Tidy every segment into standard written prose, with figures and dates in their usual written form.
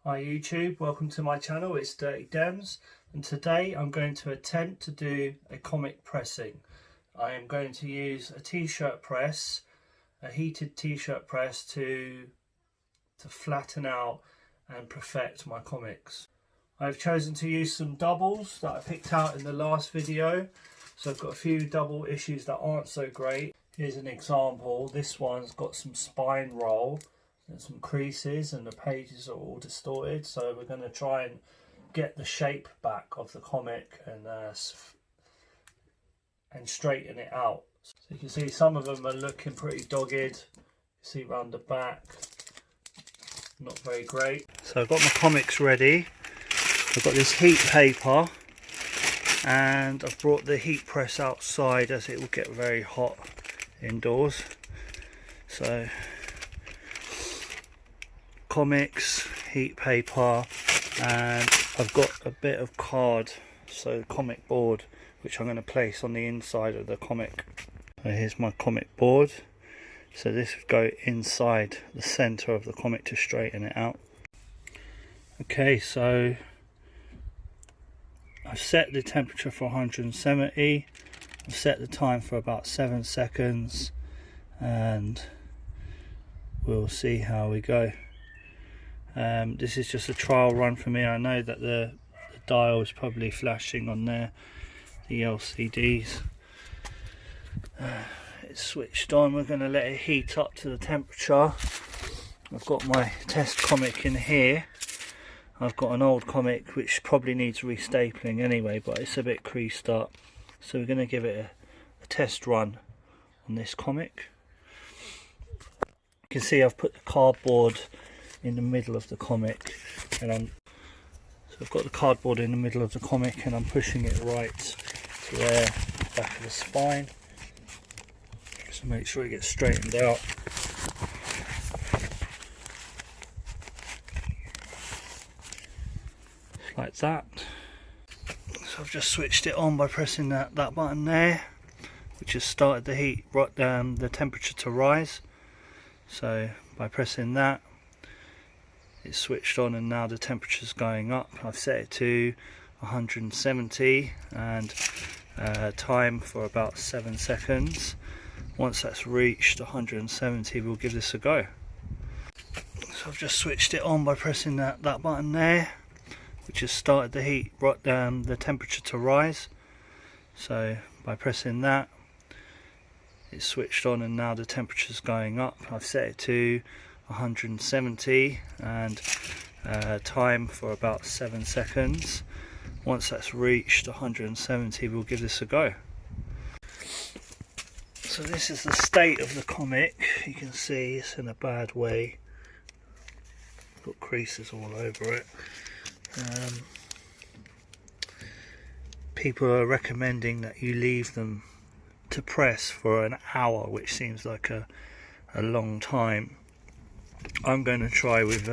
Hi YouTube, welcome to my channel. It's Dirty Dems, and today I'm going to attempt to do a comic pressing. I am going to use a t-shirt press, a heated t-shirt press to flatten out and perfect my comics. I've chosen to use some doubles that I picked out in the last video. So I've got a few double issues that aren't so great. Here's an example. This one's got some spine roll and some creases, and the pages are all distorted, so we're going to try and get the shape back of the comic and straighten it out. So you can see some of them are looking pretty dogged. You see around the back, not very great. So I've got my comics ready. I've got this heat paper and I've brought the heat press outside as it will get very hot indoors. So comics, heat paper, and I've got a bit of card, so comic board, which I'm going to place on the inside of the comic. So here's my comic board. So this would go inside the center of the comic to straighten it out. Okay, so I've set the temperature for 170. I've set the time for about 7 seconds, and we'll see how we go. This is just a trial run for me. I know that the dial is probably flashing on there, the LCDs. It's switched on. We're going to let it heat up to the temperature. I've got my test comic in here. I've got an old comic which probably needs restapling anyway, but it's a bit creased up. So we're going to give it a test run on this comic. You can see I've put the cardboard in the middle of the comic, and so I've got the cardboard in the middle of the comic and I'm pushing it right to there, back of the spine, so make sure it gets straightened out. Like that. So I've just switched it on by pressing that button there, which has started the heat, the temperature to rise. So by pressing that, it's switched on and now the temperature's going up. I've set it to 170 and time for about 7 seconds. Once that's reached 170, we'll give this a go. So I've just switched it on by pressing that button there, which has started the heat, the temperature to rise. So by pressing that, it's switched on and now the temperature's going up. I've set it to 170 and time for about 7 seconds. Once that's reached 170, we'll give this a go. So this is the state of the comic. You can see it's in a bad way. Got creases all over it. People are recommending that you leave them to press for an hour, which seems like a long time. I'm going to try with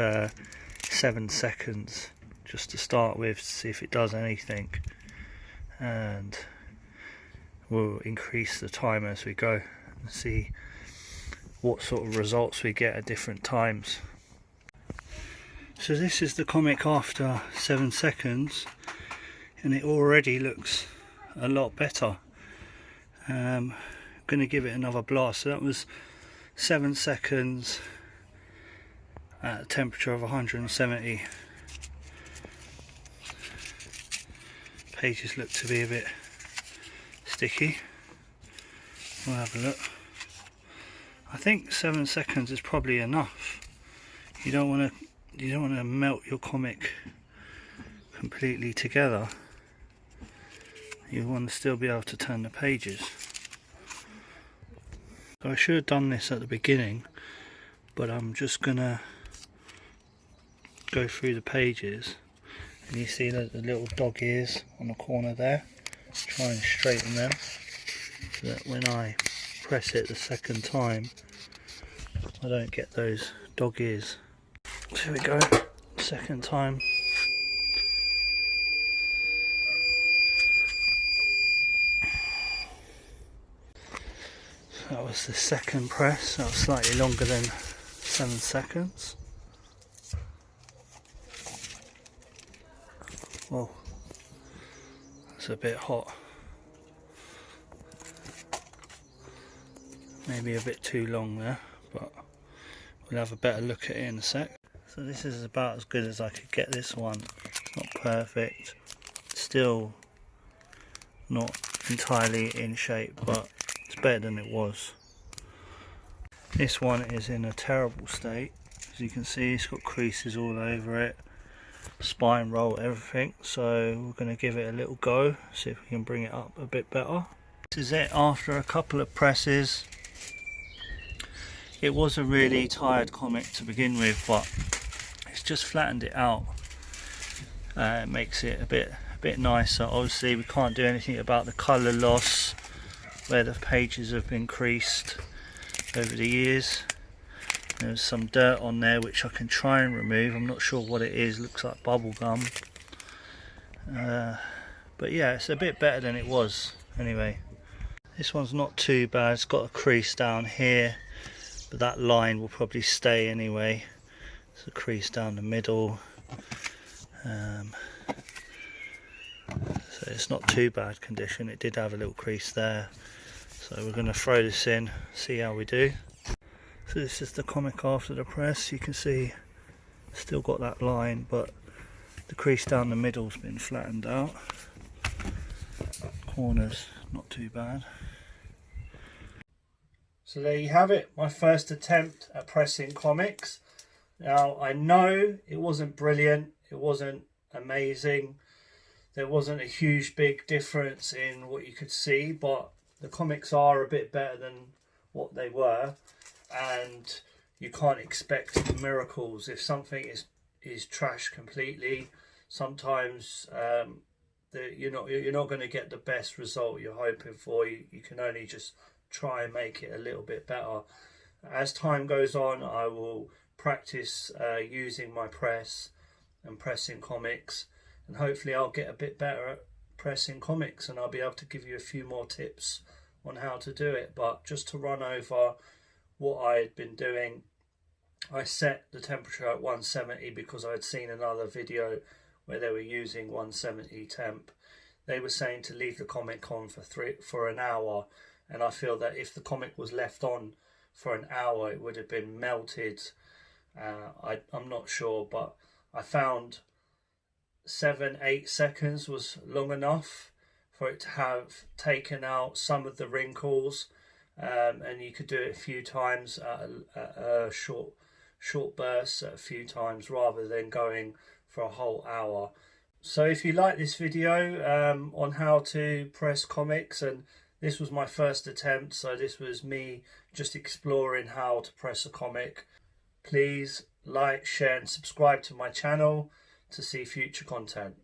7 seconds just to start with, to see if it does anything, and we'll increase the time as we go and see what sort of results we get at different times. So this is the comic after 7 seconds, and it already looks a lot better. I'm going to give it another blast. So that was 7 seconds at a temperature of 170. Pages look to be a bit sticky. We'll have a look. I think 7 seconds is probably enough. You don't want to melt your comic completely together. You want to still be able to turn the pages. So I should have done this at the beginning, but I'm just gonna go through the pages, and you see the little dog ears on the corner there. Try and straighten them so that when I press it the second time I don't get those dog ears. So here we go, second time. So that was the second press. That was slightly longer than 7 seconds. Oh, that's a bit hot. Maybe a bit too long there, but we'll have a better look at it in a sec. So this is about as good as I could get this one. It's not perfect, still not entirely in shape, but it's better than it was. This one is in a terrible state. As you can see, it's got creases all over it, spine roll, everything. So we're going to give it a little go, see if we can bring it up a bit better. This is it after a couple of presses. It was a really tired comic to begin with, but it's just flattened it out. It makes it a bit nicer. Obviously we can't do anything about the colour loss where the pages have been creased over the years. There's some dirt on there which I can try and remove. I'm not sure what it is, looks like bubble gum. But yeah, it's a bit better than it was. Anyway, this one's not too bad. It's got a crease down here, but that line will probably stay anyway. It's a crease down the middle. So it's not too bad condition. It did have a little crease there. So we're going to throw this in, see how we do. So this is the comic after the press. You can see still got that line, but the crease down the middle's been flattened out. Corners not too bad. So there you have it, my first attempt at pressing comics. Now I know it wasn't brilliant, it wasn't amazing, there wasn't a huge big difference in what you could see, but the comics are a bit better than what they were, and you can't expect miracles. If something is trashed completely, sometimes you're not going to get the best result you're hoping for. You can only just try and make it a little bit better. As time goes on, I will practice using my press and pressing comics, and hopefully I'll get a bit better at pressing comics, and I'll be able to give you a few more tips on how to do it. But just to run over what I had been doing, I set the temperature at 170 because I had seen another video where they were using 170 temp. They were saying to leave the comic on for an hour, and I feel that if the comic was left on for an hour it would have been melted. I'm not sure, but I found 7-8 seconds was long enough for it to have taken out some of the wrinkles, and you could do it a few times at a short bursts, at a few times, rather than going for a whole hour. So if you like this video on how to press comics, and this was my first attempt, so this was me just exploring how to press a comic, please like, share and subscribe to my channel to see future content.